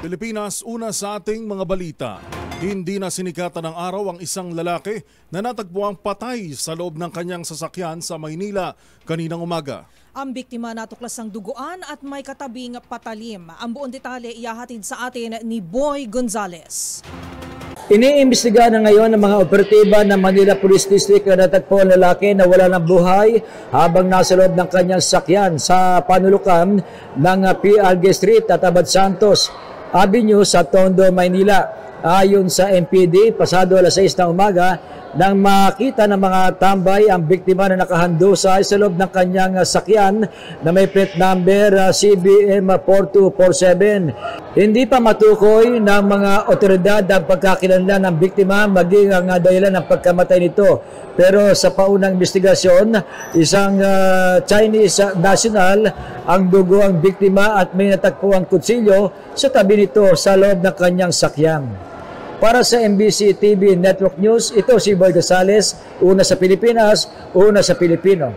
Pilipinas, una sa ating mga balita. Hindi na sinikatan ng araw ang isang lalaki na natagpuang patay sa loob ng kanyang sasakyan sa Maynila kaninang umaga. Ang biktima natuklas ng duguan at may katabing patalim. Ang buong detalye ihahatid sa atin ni Boy Gonzales. Iniimbestiga na ngayon ng mga operatiba ng Manila Police District na natagpo ang lalaki na wala ng buhay habang nasa loob ng kanyang sasakyan sa panulukan ng PRG Street at Abad Santos Avenue sa Tondo, Maynila. Ayon sa MPD, pasado alas 6 ng umaga, nang makita ng mga tambay ang biktima na nakahandusay sa loob ng kanyang sakyan na may plate number CBM 4247. Hindi pa matukoy ng mga otoridad ang pagkakilanlan ng biktima maging ang dahilan ng pagkamatay nito. Pero sa paunang investigasyon, isang Chinese national ang dugo ang biktima at may natagpuang kutsilyo sa tabi nito sa loob ng kanyang sakyan. Para sa MBC TV Network News, ito si Boy Gonzales, una sa Pilipinas, una sa Pilipino.